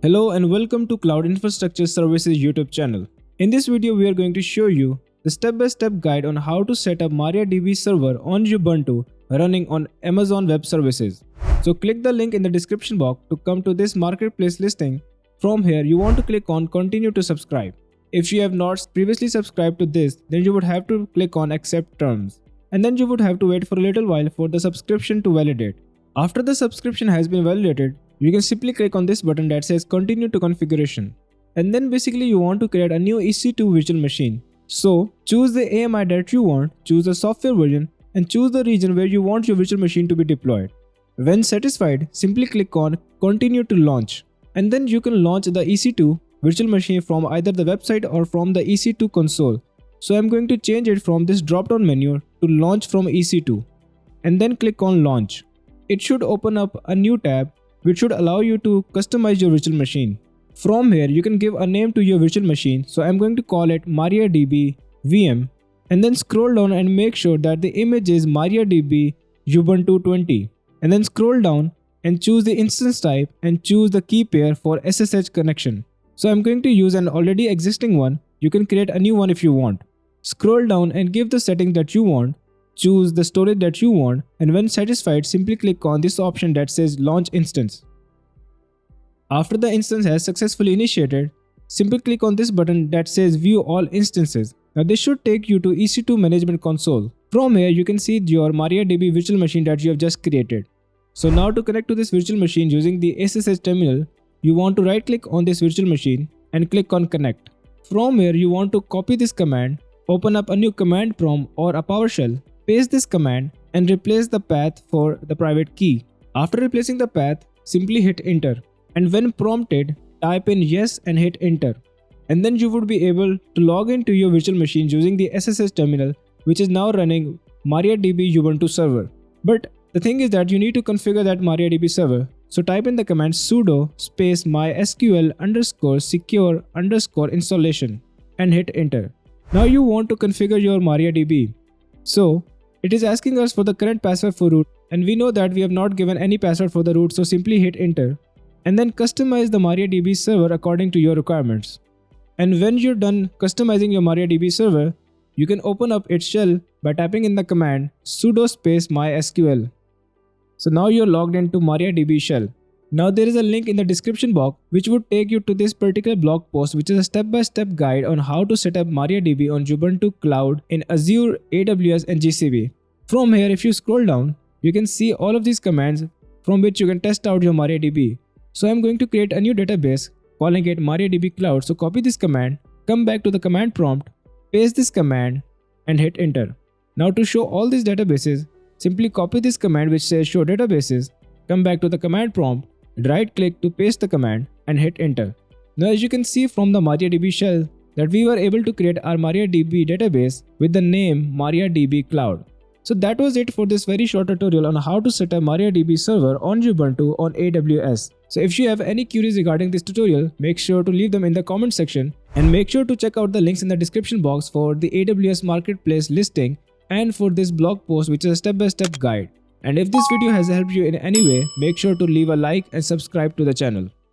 Hello and welcome to Cloud Infrastructure Services YouTube channel. In this video, we are going to show you the step-by-step guide on how to set up MariaDB Server on Ubuntu running on Amazon Web Services. So click the link in the description box to come to this marketplace listing. From here, you want to click on Continue to subscribe. If you have not previously subscribed to this, then you would have to click on Accept Terms. And then you would have to wait for a little while for the subscription to validate. After the subscription has been validated, you can simply click on this button that says Continue to Configuration. And then basically you want to create a new EC2 virtual machine. So choose the AMI that you want, choose the software version, and choose the region where you want your virtual machine to be deployed. When satisfied, simply click on Continue to Launch. And then you can launch the EC2 virtual machine from either the website or from the EC2 console. So I'm going to change it from this drop-down menu to Launch from EC2. And then click on Launch. It should open up a new tab which should allow you to customize your virtual machine. From here, you can give a name to your virtual machine. So I'm going to call it MariaDB VM, and then scroll down and make sure that the image is MariaDB Ubuntu 20. And then scroll down and choose the instance type and choose the key pair for SSH connection. So I'm going to use an already existing one. You can create a new one if you want. Scroll down and give the setting that you want. Choose the storage that you want, and when satisfied, simply click on this option that says Launch Instance. After the instance has successfully initiated, simply click on this button that says View All Instances. Now this should take you to EC2 Management Console. From here, you can see your MariaDB virtual machine that you have just created. So now to connect to this virtual machine using the SSH terminal, you want to right click on this virtual machine and click on Connect. From here, you want to copy this command, open up a new command prompt or a PowerShell, paste this command and replace the path for the private key. After replacing the path, simply hit enter. And when prompted, type in yes and hit enter. And then you would be able to log into your virtual machine using the SSH terminal, which is now running MariaDB Ubuntu server. But the thing is that you need to configure that MariaDB server. So type in the command sudo space MySQL _secure _installation and hit enter. Now you want to configure your MariaDB. So it is asking us for the current password for root, and we know that we have not given any password for the root, so simply hit enter. And then customize the MariaDB server according to your requirements. And when you're done customizing your MariaDB server, you can open up its shell by typing in the command sudo space MySQL. So now you're logged into MariaDB shell. Now there is a link in the description box which would take you to this particular blog post, which is a step-by-step guide on how to set up MariaDB on Ubuntu Cloud in Azure, AWS and GCP. From here, if you scroll down, you can see all of these commands from which you can test out your MariaDB. So I'm going to create a new database calling it MariaDB Cloud. So copy this command, come back to the command prompt, paste this command and hit enter. Now to show all these databases, simply copy this command which says show databases, come back to the command prompt, right click to paste the command and hit enter. Now as you can see from the MariaDB shell that we were able to create our MariaDB database with the name MariaDB Cloud. So that was it for this very short tutorial on how to set up MariaDB server on Ubuntu on AWS. So if you have any queries regarding this tutorial, make sure to leave them in the comment section and make sure to check out the links in the description box for the AWS marketplace listing and for this blog post which is a step-by-step guide. And if this video has helped you in any way, make sure to leave a like and subscribe to the channel.